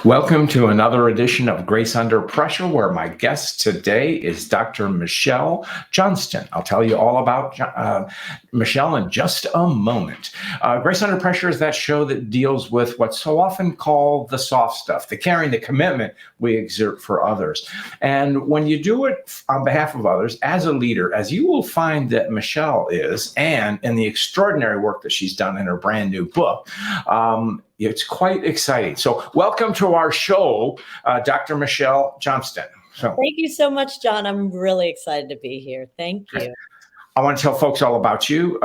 Welcome to another edition of Grace Under Pressure, where my guest today is Dr. Michelle Johnston. I'll tell you all about Michelle in just a moment. Grace Under Pressure is that show that deals with what's so often called the soft stuff, the caring, the commitment we exert for others. And when you do it on behalf of others as a leader, as you will find that Michelle is, and in the extraordinary work that she's done in her brand new book, it's quite exciting. So welcome to our show, Dr. Michelle Johnston. Thank you so much, John. I'm really excited to be here. Thank you. I want to tell folks all about you.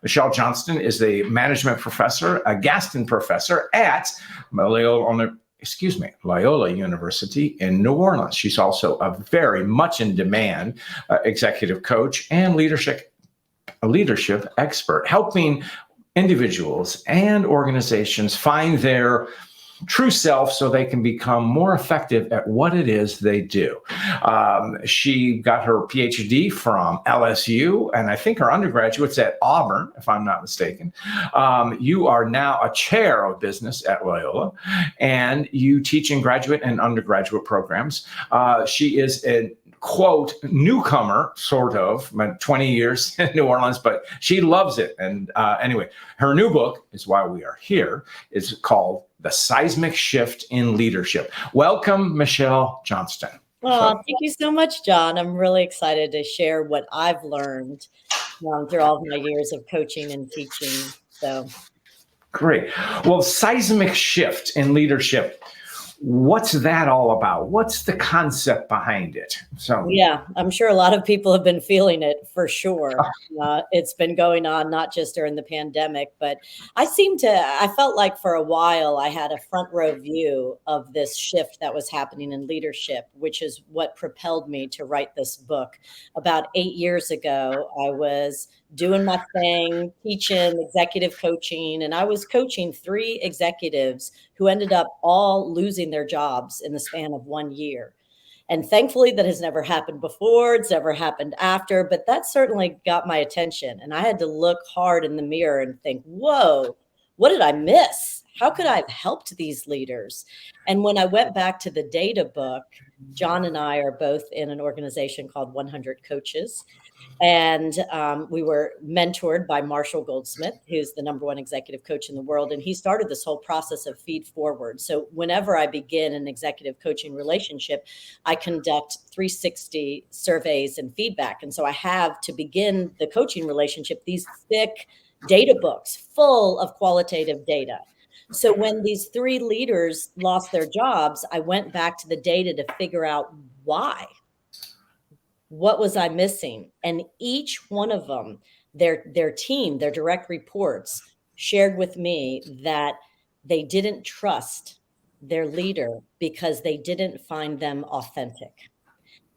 Michelle Johnston is a management professor, a Gaston professor at Loyola University in New Orleans. She's also a very much in demand executive coach and leadership expert, helping individuals and organizations find their true self so they can become more effective at what it is they do. She got her PhD from LSU, and I think her undergraduate's at Auburn, if I'm not mistaken. You are now a chair of business at Loyola, and you teach in graduate and undergraduate programs. She is a quote, newcomer, sort of, 20 years in New Orleans, but she loves it. And anyway, her new book is why we are here. It's called The Seismic Shift in Leadership. Welcome, Michelle Johnston. Oh, thank you so much, John. I'm really excited to share what I've learned through all of my years of coaching and teaching. So great. Well, seismic shift in leadership. What's that all about? What's the concept behind it? So yeah, I'm sure a lot of people have been feeling it for sure. It's been going on not just during the pandemic, but I felt like for a while I had a front row view of this shift that was happening in leadership, which is what propelled me to write this book. About 8 years ago, I was doing my thing, teaching executive coaching, and I was coaching 3 executives who ended up all losing their jobs in the span of 1 year. And thankfully, that has never happened before. It's never happened after, but that certainly got my attention. And I had to look hard in the mirror and think, whoa, what did I miss? How could I have helped these leaders? And when I went back to the data book, John and I are both in an organization called 100 Coaches. And we were mentored by Marshall Goldsmith, who's the #1 executive coach in the world. And he started this whole process of feed forward. So whenever I begin an executive coaching relationship, I conduct 360 surveys and feedback. And so I have, to begin the coaching relationship, these thick data books full of qualitative data. So when these 3 leaders lost their jobs, I went back to the data to figure out why. What was I missing? And each one of them, their team, their direct reports, shared with me that they didn't trust their leader because they didn't find them authentic.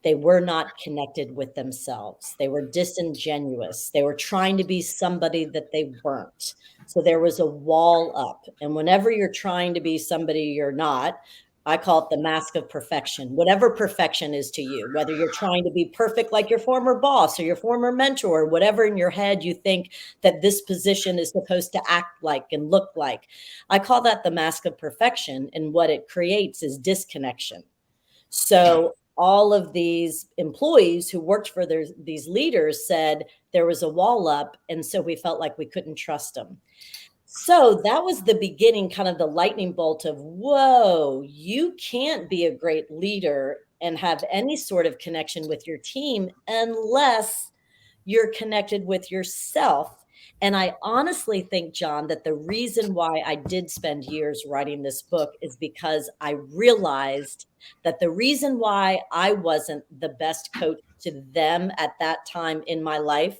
They were not connected with themselves. They were disingenuous. They were trying to be somebody that they weren't. So there was a wall up. And whenever you're trying to be somebody you're not, I call it the mask of perfection. Whatever perfection is to you, whether you're trying to be perfect like your former boss or your former mentor, whatever in your head you think that this position is supposed to act like and look like, I call that the mask of perfection. And what it creates is disconnection. So all of these employees who worked for these leaders said there was a wall up. And so we felt like we couldn't trust them. So that was the beginning, kind of the lightning bolt of, whoa, you can't be a great leader and have any sort of connection with your team unless you're connected with yourself. And I honestly think, John, that the reason why I did spend years writing this book is because I realized that the reason why I wasn't the best coach to them at that time in my life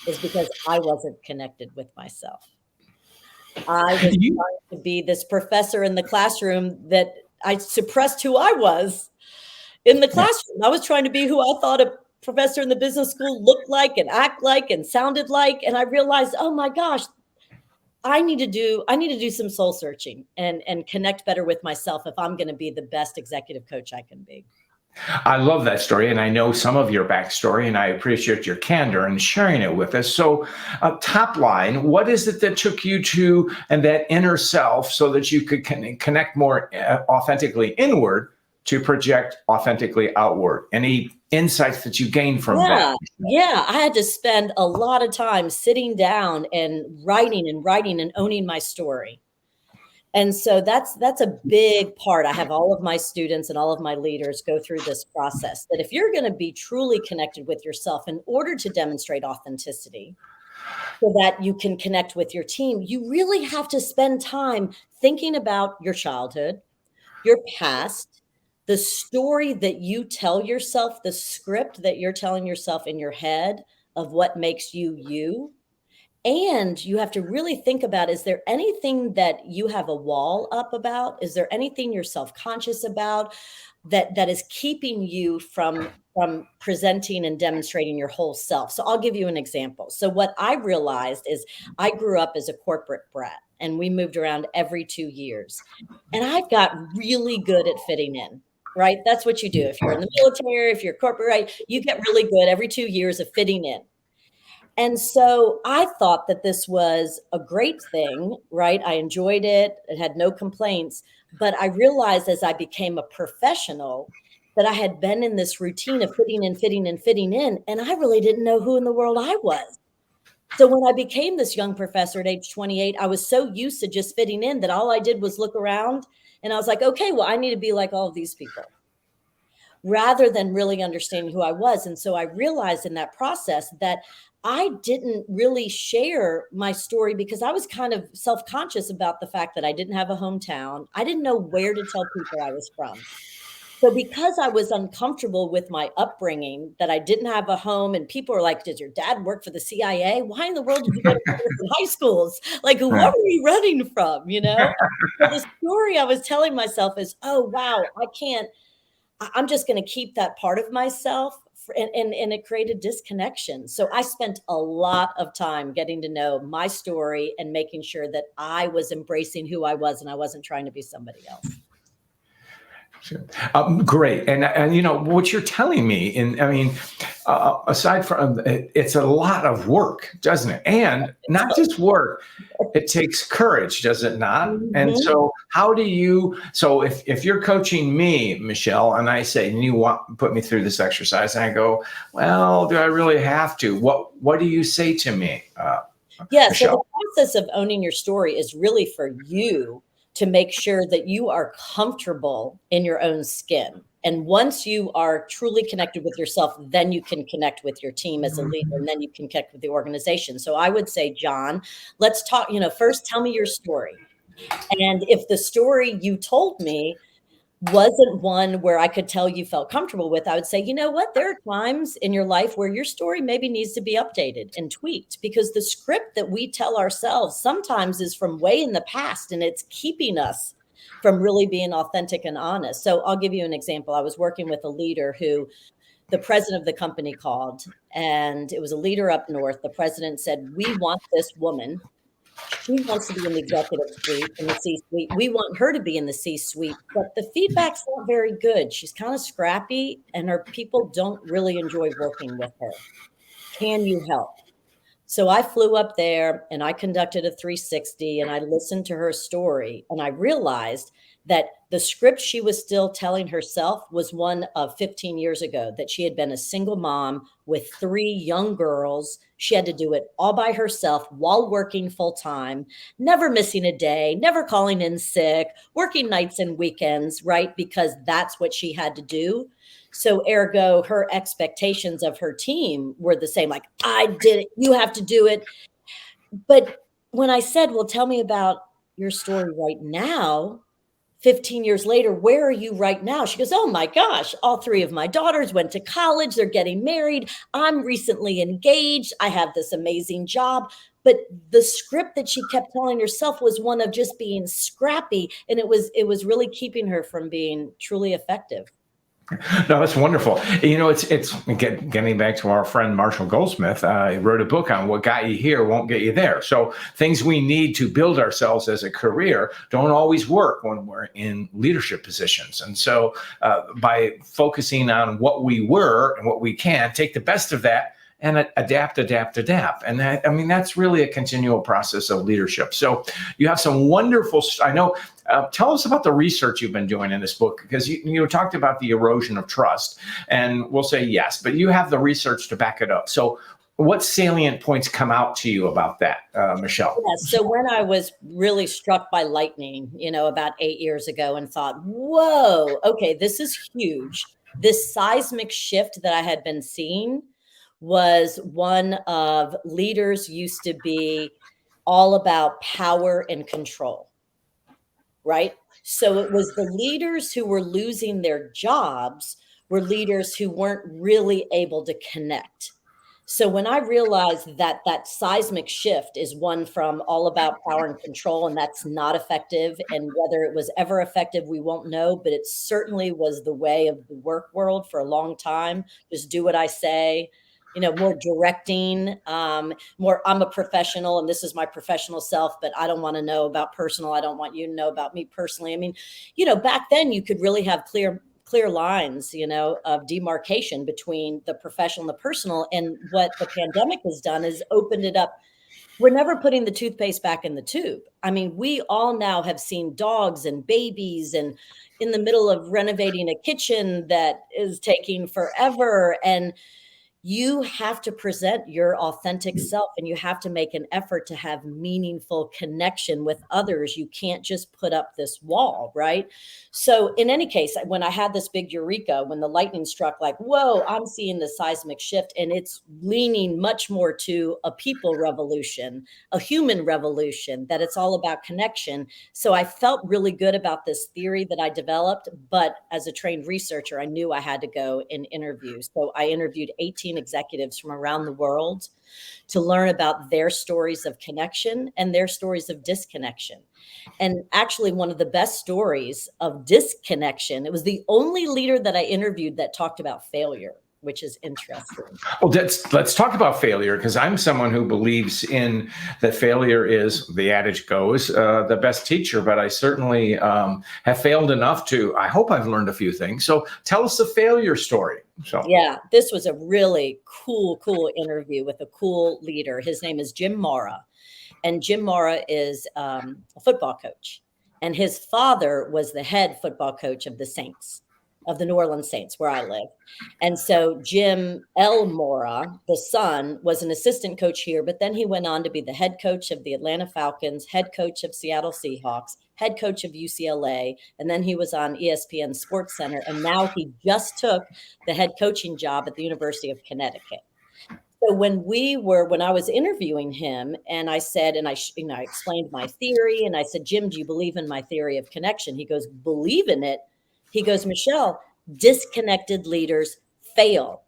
is because I wasn't connected with myself. I was trying to be this professor in the classroom that I suppressed who I was in the classroom. I was trying to be who I thought a professor in the business school looked like and act like and sounded like. And I realized, oh my gosh, I need to do some soul searching and connect better with myself if I'm going to be the best executive coach I can be. I love that story, and I know some of your backstory, and I appreciate your candor and sharing it with us. So, top line, what is it that took you to and that inner self so that you could connect more authentically inward to project authentically outward? Any insights that you gained from that? Yeah, yeah, I had to spend a lot of time sitting down and writing and owning my story. And so that's a big part. I have all of my students and all of my leaders go through this process that if you're going to be truly connected with yourself in order to demonstrate authenticity so that you can connect with your team, you really have to spend time thinking about your childhood, your past, the story that you tell yourself, the script that you're telling yourself in your head of what makes you you. And you have to really think about, is there anything that you have a wall up about? Is there anything you're self-conscious about that is keeping you from presenting and demonstrating your whole self? So I'll give you an example. So what I realized is I grew up as a corporate brat and we moved around every 2 years. And I got really good at fitting in. Right? That's what you do. If you're in the military, if you're corporate, right, you get really good every 2 years of fitting in. And so I thought that this was a great thing, right? I enjoyed it. It had no complaints. But I realized as I became a professional that I had been in this routine of fitting in, and I really didn't know who in the world I was. So when I became this young professor at age 28, I was so used to just fitting in that all I did was look around and I was like, okay, well, I need to be like all of these people rather than really understanding who I was. And so I realized in that process that I didn't really share my story because I was kind of self-conscious about the fact that I didn't have a hometown. I didn't know where to tell people I was from. So because I was uncomfortable with my upbringing, that I didn't have a home, and people are like, "Did your dad work for the CIA? Why in the world did you go to Christian high schools? Like, what are you running from?" You know? So the story I was telling myself is, "Oh, wow, I'm just going to keep that part of myself." And it created disconnection. So I spent a lot of time getting to know my story and making sure that I was embracing who I was and I wasn't trying to be somebody else. Sure. Great, and you know what you're telling me, and I mean, aside from it's a lot of work, doesn't it? And not just work, it takes courage, does it not? And Mhm. so, how do you? So, if you're coaching me, Michelle, and I say, and you want put me through this exercise, and I go, well, do I really have to? What do you say to me, Yeah, so the Michelle? process of owning your story is really for you to make sure that you are comfortable in your own skin. And once you are truly connected with yourself, then you can connect with your team as a leader, and then you can connect with the organization. So I would say, John, let's talk, first tell me your story. And if the story you told me wasn't one where I could tell you felt comfortable with, I would say, you know what? There are times in your life where your story maybe needs to be updated and tweaked because the script that we tell ourselves sometimes is from way in the past and it's keeping us from really being authentic and honest. So I'll give you an example. I was working with a leader who the president of the company called, and it was a leader up north. The president said, "We want this woman. She wants to be in the executive suite, in the C-suite. We want her to be in the C-suite, but the feedback's not very good. She's kind of scrappy, and her people don't really enjoy working with her. Can you help?" So I flew up there and I conducted a 360 and I listened to her story. And I realized that the script she was still telling herself was one of 15 years ago, that she had been a single mom with 3 young girls. She had to do it all by herself while working full time, never missing a day, never calling in sick, working nights and weekends, right? Because that's what she had to do. So ergo, her expectations of her team were the same, like, "I did it, you have to do it." But when I said, "Well, tell me about your story right now, 15 years later, where are you right now?" She goes, "Oh my gosh, all 3 of my daughters went to college, they're getting married, I'm recently engaged, I have this amazing job." But the script that she kept telling herself was one of just being scrappy, and it was really keeping her from being truly effective. No, that's wonderful. It's getting back to our friend Marshall Goldsmith. He wrote a book on what got you here won't get you there. So things we need to build ourselves as a career don't always work when we're in leadership positions. And so by focusing on what we were and what we can, take the best of that and adapt. And that's really a continual process of leadership. So you have some wonderful, I know, tell us about the research you've been doing in this book, because you talked about the erosion of trust, and we'll say yes, but you have the research to back it up. So what salient points come out to you about that, Michelle? Yes. So when I was really struck by lightning, about 8 years ago, and thought, whoa, okay, this is huge. This seismic shift that I had been seeing was one of leaders used to be all about power and control, right? So it was the leaders who were losing their jobs were leaders who weren't really able to connect. So when I realized that that seismic shift is one from all about power and control, and that's not effective, and whether it was ever effective, we won't know, but it certainly was the way of the work world for a long time. Just do what I say, more directing, more, I'm a professional and this is my professional self, but I don't want to know about personal. I don't want you to know about me personally. I mean, back then you could really have clear lines, of demarcation between the professional and the personal. And what the pandemic has done is opened it up. We're never putting the toothpaste back in the tube. I mean, we all now have seen dogs and babies and in the middle of renovating a kitchen that is taking forever. And you have to present your authentic self, and you have to make an effort to have meaningful connection with others. You can't just put up this wall, right? So in any case, when I had this big eureka, when the lightning struck, like, whoa, I'm seeing the seismic shift, and it's leaning much more to a people revolution, a human revolution, that it's all about connection. So I felt really good about this theory that I developed, but as a trained researcher, I knew I had to go and interview. So I interviewed 18 executives from around the world to learn about their stories of connection and their stories of disconnection. And actually, one of the best stories of disconnection, it was the only leader that I interviewed that talked about failure, which is interesting. Well, let's talk about failure, because I'm someone who believes in that failure is, the adage goes, the best teacher. But I certainly have failed enough I hope I've learned a few things. So tell us the failure story. So yeah, this was a really cool interview with a cool leader. His name is Jim Mora. And Jim Mora is a football coach. And his father was the head football coach of the Saints, of the New Orleans Saints, where I live. And so Jim L. Mora, the son, was an assistant coach here, but then he went on to be the head coach of the Atlanta Falcons, head coach of Seattle Seahawks, head coach of UCLA, and then he was on ESPN Sports Center, and now he just took the head coaching job at the University of Connecticut. So when I was interviewing him, and I said, and I explained my theory, and I said, Jim, do you believe in my theory of connection? He goes, believe in it? He goes, Michelle, disconnected leaders fail.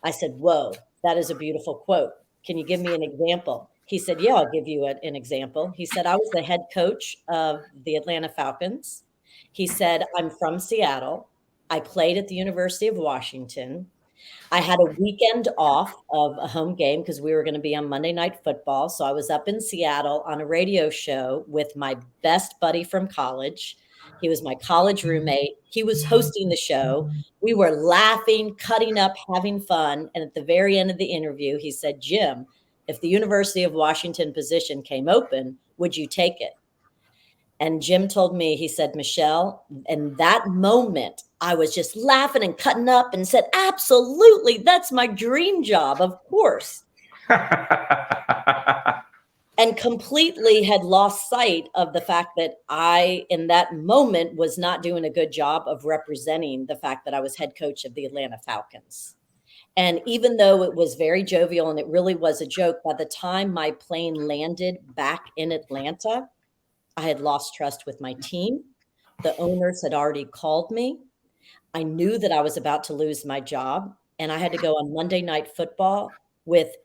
I said, whoa, that is a beautiful quote. Can you give me an example? He said, yeah, I'll give you an example. He said, I was the head coach of the Atlanta Falcons. He said, I'm from Seattle. I played at the University of Washington. I had a weekend off of a home game because we were going to be on Monday Night Football. So I was up in Seattle on a radio show with my best buddy from college. He was my college roommate. He was hosting the show. We were laughing, cutting up, having fun. And at the very end of the interview, he said, Jim, if the University of Washington position came open, would you take it? And Jim told me, he said, Michelle, in that moment, I was just laughing and cutting up and said, absolutely, that's my dream job, of course. And completely had lost sight of the fact that I, in that moment, was not doing a good job of representing the fact that I was head coach of the Atlanta Falcons. And even though it was very jovial and it really was a joke, by the time my plane landed back in Atlanta, I had lost trust with my team. The owners had already called me. I knew that I was about to lose my job, and I had to go on Monday Night Football with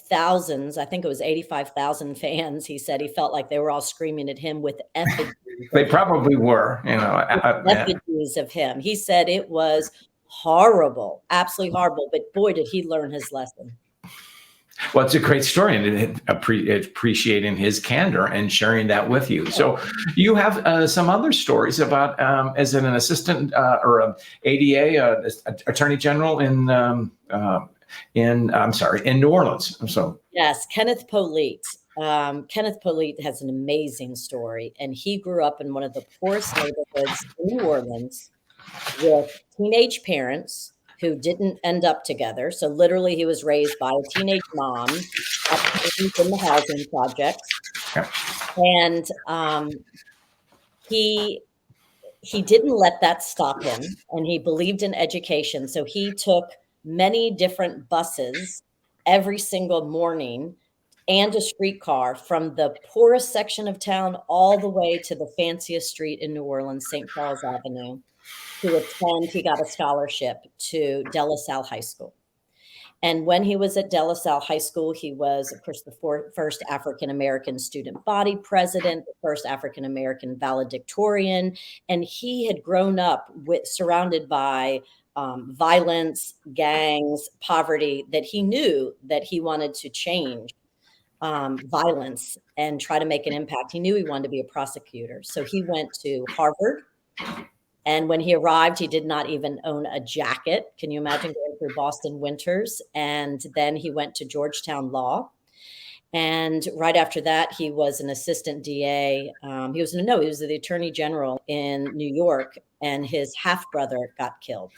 thousands. I think it was 85,000 fans. He said he felt like they were all screaming at him with effigies. They probably were, effigies of him. He said it was horrible, absolutely horrible. But boy, did he learn his lesson. Well, it's a great story, and appreciating his candor and sharing that with you. So, you have some other stories about as an assistant or an ADA, Attorney General in New Orleans. So, Yes, Kenneth Polites. Kenneth Polites has an amazing story, and he grew up in one of the poorest neighborhoods in New Orleans with teenage parents who didn't end up together. So literally, he was raised by a teenage mom in the housing projects, yeah. and he didn't let that stop him, and he believed in education. So he took many different buses every single morning and a streetcar from the poorest section of town all the way to the fanciest street in New Orleans, St. Charles Avenue, to attend. He got a scholarship to De La Salle High School. And when he was at De La Salle High School, he was, of course, the first African-American student body president, the first African-American valedictorian. And he had grown up surrounded by violence, gangs, poverty, that he knew that he wanted to change violence and try to make an impact. He knew he wanted to be a prosecutor. So he went to Harvard. And when he arrived, he did not even own a jacket. Can you imagine going through Boston winters? And then he went to Georgetown Law. And right after that, he was an assistant DA. He was the attorney general in New York, and his half brother got killed.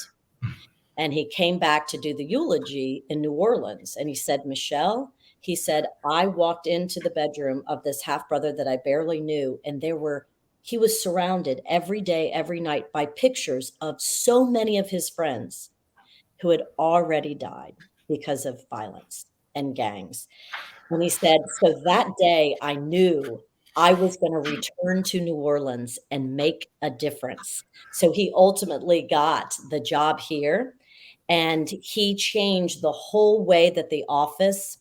And he came back to do the eulogy in New Orleans. And he said, Michelle, he said, I walked into the bedroom of this half brother that I barely knew, and he was surrounded every day, every night by pictures of so many of his friends who had already died because of violence and gangs. And he said, so that day I knew I was going to return to New Orleans and make a difference. So he ultimately got the job here, and he changed the whole way that the office,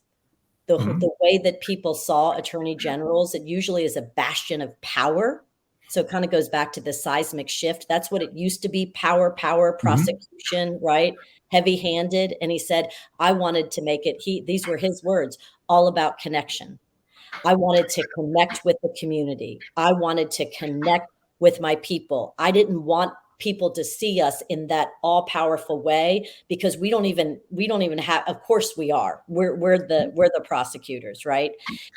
the way that people saw attorney generals. It usually is a bastion of power. So it kind of goes back to the seismic shift. That's what it used to be. Power, prosecution, right? Heavy-handed. And he said, I wanted to make it, these were his words, all about connection. I wanted to connect with the community. I wanted to connect with my people. I didn't want people to see us in that all-powerful way, because we don't even have, of course we are. We're the prosecutors, right?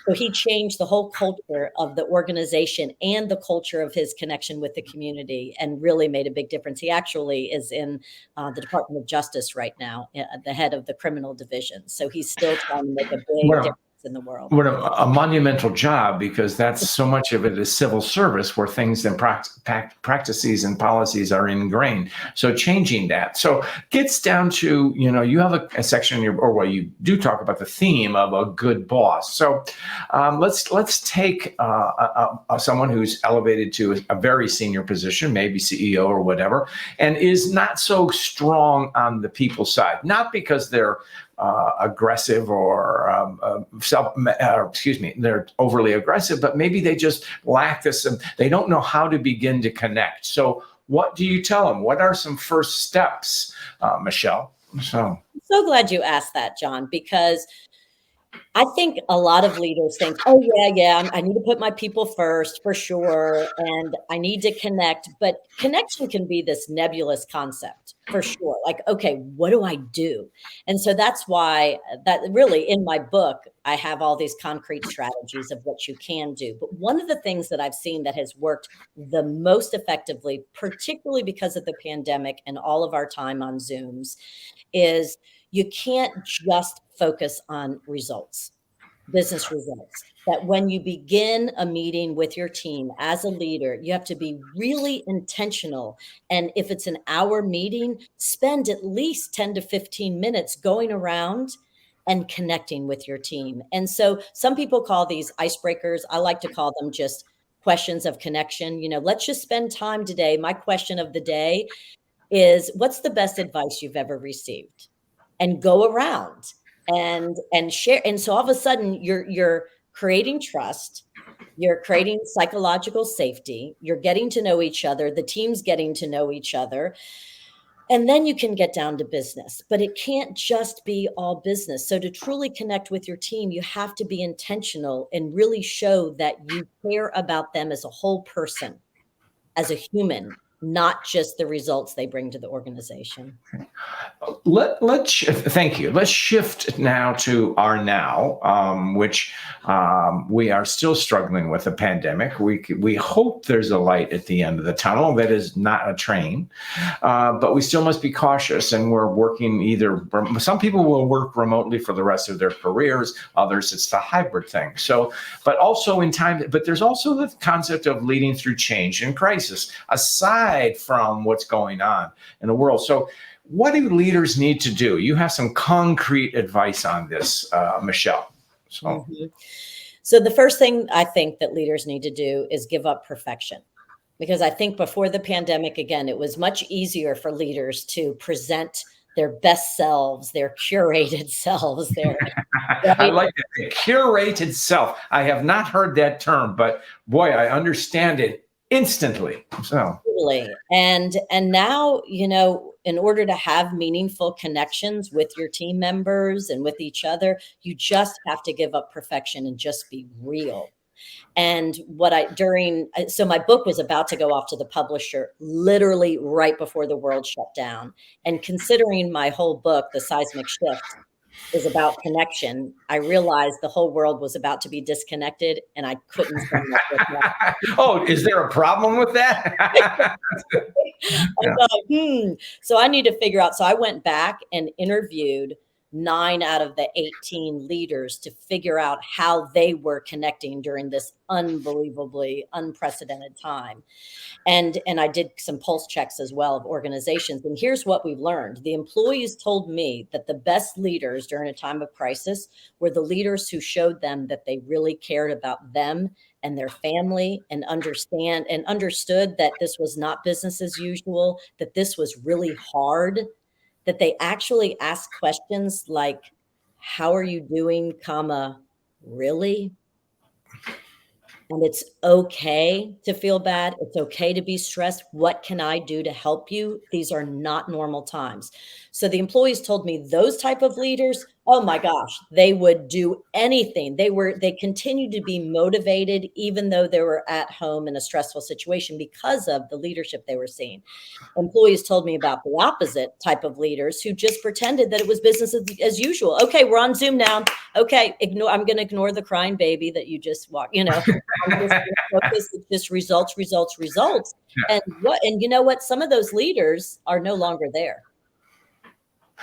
So he changed the whole culture of the organization and the culture of his connection with the community, and really made a big difference. He actually is in the Department of Justice right now, the head of the criminal division. So he's still trying to make a big difference in the world. What a monumental job, because that's so much of it is civil service, where things and practices and policies are ingrained. So changing that. So gets down to, you have a section in you do talk about the theme of a good boss. So let's take someone who's elevated to a very senior position, maybe CEO or whatever, and is not so strong on the people side, not because they're aggressive or they're overly aggressive, but maybe they just lack this, and they don't know how to begin to connect. So what do you tell them? What are some first steps, Michelle? I'm so glad you asked that, John, because I think a lot of leaders think, oh, yeah, I need to put my people first for sure, and I need to connect. But connection can be this nebulous concept for sure. Like, okay, what do I do? And so that's why that really in my book, I have all these concrete strategies of what you can do. But one of the things that I've seen that has worked the most effectively, particularly because of the pandemic and all of our time on Zooms, is you can't just focus on results, business results. That when you begin a meeting with your team as a leader, you have to be really intentional. And if it's an hour meeting, spend at least 10 to 15 minutes going around and connecting with your team. And so some people call these icebreakers. I like to call them just questions of connection. Let's just spend time today. My question of the day is, what's the best advice you've ever received? And go around and share. And so all of a sudden you're creating trust, you're creating psychological safety, you're getting to know each other, the team's getting to know each other. And then you can get down to business, but it can't just be all business. So to truly connect with your team, you have to be intentional and really show that you care about them as a whole person, as a human, not just the results they bring to the organization. Thank you. Let's shift now to our now, which we are still struggling with the pandemic. We hope there's a light at the end of the tunnel that is not a train, but we still must be cautious. And we're working some people will work remotely for the rest of their careers. Others, it's the hybrid thing. So, but also but there's also the concept of leading through change and crisis, aside from what's going on in the world. So, what do leaders need to do? You have some concrete advice on this, Michelle. So the first thing I think that leaders need to do is give up perfection. Because I think before the pandemic, again, it was much easier for leaders to present their best selves, their curated selves. I like that, curated self. I have not heard that term, but boy, I understand it instantly. So totally. And now, in order to have meaningful connections with your team members and with each other, you just have to give up perfection and just be real. And so my book was about to go off to the publisher literally right before the world shut down. And considering my whole book, The Seismic Shift, is about connection, I realized the whole world was about to be disconnected and I couldn't send that book. Oh, is there a problem with that? I thought, So I need to figure out. So I went back and interviewed 9 out of the 18 leaders to figure out how they were connecting during this unbelievably unprecedented time. And I did some pulse checks as well of organizations. And here's what we've learned. The employees told me that the best leaders during a time of crisis were the leaders who showed them that they really cared about them and their family and understood that this was not business as usual, that this was really hard, that they actually asked questions like, how are you doing, really? And it's okay to feel bad. It's okay to be stressed. What can I do to help you? These are not normal times. So the employees told me those type of leaders, oh my gosh, they would do anything. They continued to be motivated, even though they were at home in a stressful situation because of the leadership they were seeing. Employees told me about the opposite type of leaders who just pretended that it was business as usual. Okay, we're on Zoom now. Okay, I'm going to ignore the crying baby that you just walked, I'm just focus. It's just results. Yeah. And you know what? Some of those leaders are no longer there.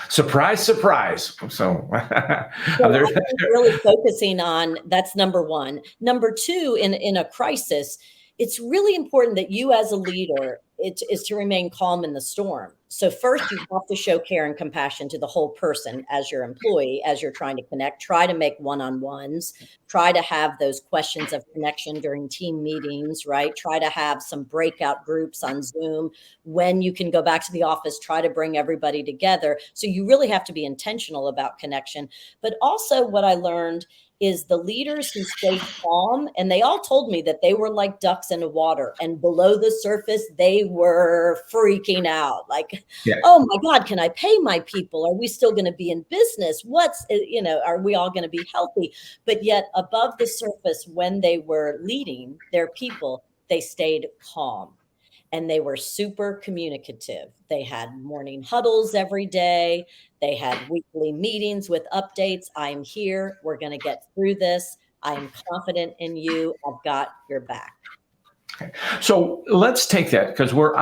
Surprise, surprise. So I'm really focusing on, that's number one. Number two, in a crisis, it's really important that you as a leader is to remain calm in the storm. So first, you have to show care and compassion to the whole person as your employee, as you're trying to connect. Try to make one-on-ones. Try to have those questions of connection during team meetings, right? Try to have some breakout groups on Zoom. When you can go back to the office, try to bring everybody together. So you really have to be intentional about connection. But also what I learned is the leaders who stayed calm, and they all told me that they were like ducks in the water, and below the surface, they were freaking out. Like, yeah. Oh my God, can I pay my people? Are we still going to be in business? Are we all going to be healthy? But yet above the surface, when they were leading their people, they stayed calm. And they were super communicative. They had morning huddles every day. They had weekly meetings with updates. I'm here. We're going to get through this. I am confident in you. I've got your back. Okay. So let's take that, because we're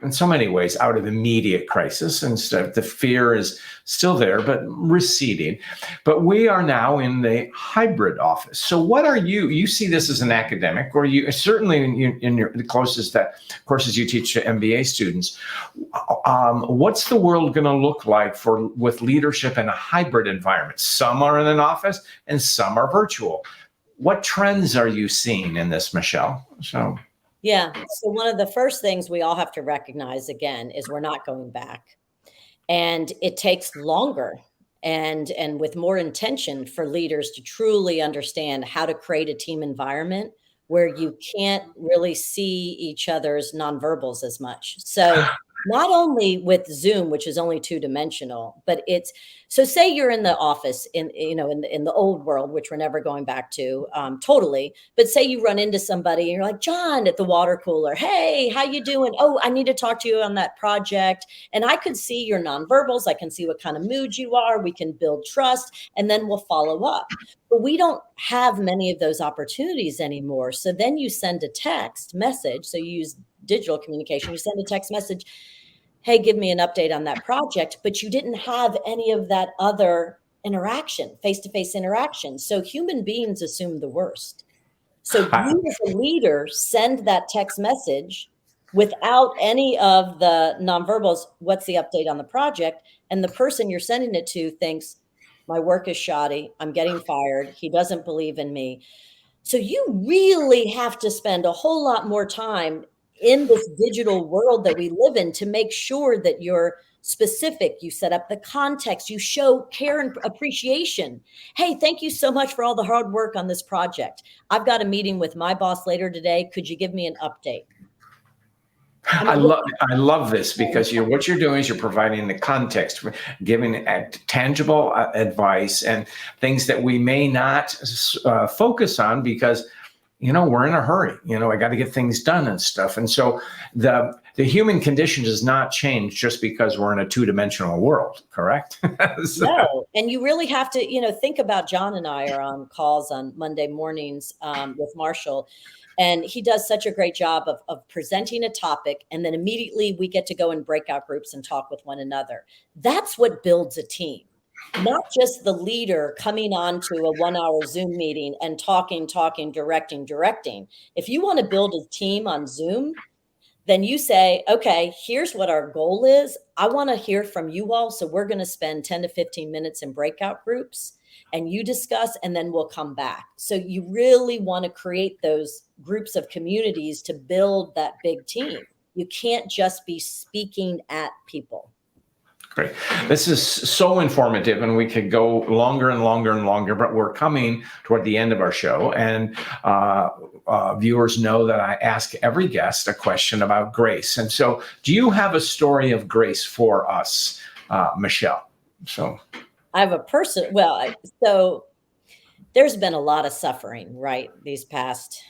in so many ways, out of immediate crisis, and the fear is still there, but receding. But we are now in the hybrid office. So what are you see this as an academic, or you certainly in the closest courses you teach to MBA students, what's the world going to look like with leadership in a hybrid environment? Some are in an office and some are virtual. What trends are you seeing in this, Michelle? Yeah. So one of the first things we all have to recognize, again, is we're not going back. And it takes longer and with more intention for leaders to truly understand how to create a team environment where you can't really see each other's nonverbals as much. So not only with Zoom, which is only 2-dimensional, but it's, so say you're in the office in the old world, which we're never going back to totally. But say you run into somebody and you're like, John, at the water cooler, hey, how you doing? Oh, I need to talk to you on that project. And I could see your nonverbals. I can see what kind of mood you are. We can build trust, and then we'll follow up. But we don't have many of those opportunities anymore. So then you send a text message. So you use digital communication. You send a text message, hey, give me an update on that project. But you didn't have any of that other interaction, face-to-face interaction. So human beings assume the worst. So you as a leader send that text message without any of the nonverbals. What's the update on the project? And the person you're sending it to thinks, my work is shoddy. I'm getting fired. He doesn't believe in me. So you really have to spend a whole lot more time in this digital world that we live in to make sure that you're specific, you set up the context, you show care and appreciation. Hey, thank you so much for all the hard work on this project. I've got a meeting with my boss later today. Could you give me an update? I love this, because what you're doing is you're providing the context, giving tangible advice and things that we may not focus on because we're in a hurry. I got to get things done and stuff. And so the human condition does not change just because we're in a 2-dimensional world, correct? No. And you really have to, think about John and I are on calls on Monday mornings with Marshall. And he does such a great job of presenting a topic. And then immediately we get to go in breakout groups and talk with one another. That's what builds a team. Not just the leader coming on to a 1-hour Zoom meeting and talking, directing. If you want to build a team on Zoom, then you say, okay, here's what our goal is. I want to hear from you all. So we're going to spend 10 to 15 minutes in breakout groups and you discuss, and then we'll come back. So you really want to create those groups of communities to build that big team. You can't just be speaking at people. Great. This is so informative, and we could go longer and longer and longer, but we're coming toward the end of our show. And viewers know that I ask every guest a question about grace. And so do you have a story of grace for us, Michelle? So I have a person. Well, so there's been a lot of suffering, right? These past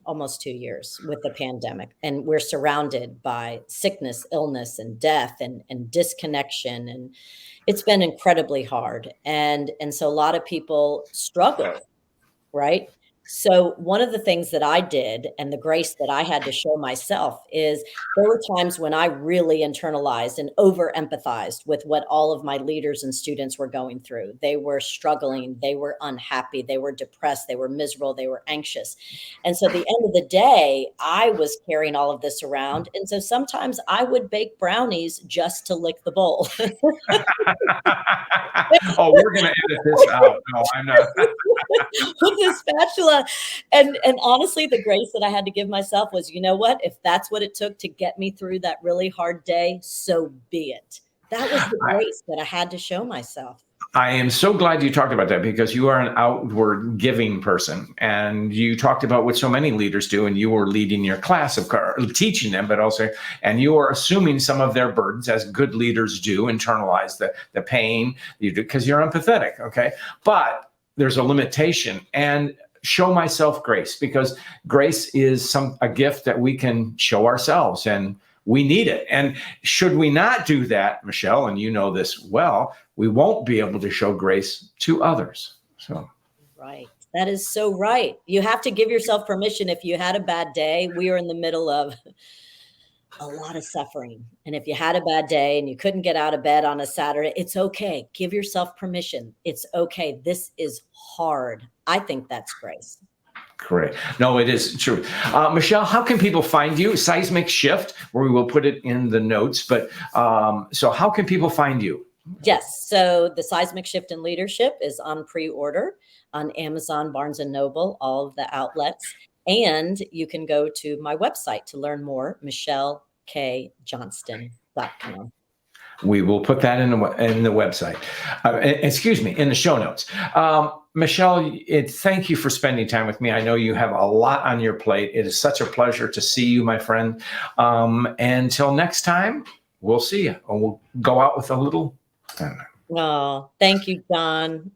almost 2 years with the pandemic. And we're surrounded by sickness, illness, and death and disconnection. And it's been incredibly hard. And so a lot of people struggle, right? So one of the things that I did, and the grace that I had to show myself, is there were times when I really internalized and over empathized with what all of my leaders and students were going through. They were struggling, they were unhappy, they were depressed, they were miserable, they were anxious. And so at the end of the day, I was carrying all of this around. And so sometimes I would bake brownies just to lick the bowl. Oh, we're going to edit this out. No, I'm not. With a spatula. And honestly, the grace that I had to give myself was, you know what? If that's what it took to get me through that really hard day, so be it. That was the grace that I had to show myself. I am so glad you talked about that, because you are an outward giving person, and you talked about what so many leaders do, and you were leading your class, of course, teaching them, but also, and you are assuming some of their burdens, as good leaders do, internalize the pain you do because you're empathetic. Okay. But there's a limitation, and show myself grace, because grace is a gift that we can show ourselves, and we need it. And should we not do that, Michelle, and you know this well, we won't be able to show grace to others. So, right. That is so right. You have to give yourself permission. If you had a bad day, we are in the middle of a lot of suffering. And if you had a bad day and you couldn't get out of bed on a Saturday, it's okay. Give yourself permission. It's okay. This is hard. I think that's grace. Correct. No, it is true. Michelle, how can people find you? Seismic Shift, where we will put it in the notes. But so how can people find you? Yes. So the Seismic Shift in Leadership is on pre-order on Amazon, Barnes and Noble, all of the outlets. And you can go to my website to learn more, michellekjohnston.com. We will put that in the website. Excuse me, in the show notes. Michelle, thank you for spending time with me. I know you have a lot on your plate. It is such a pleasure to see you, my friend. Until next time, we'll see you. And we'll go out with a little. Oh, thank you, John.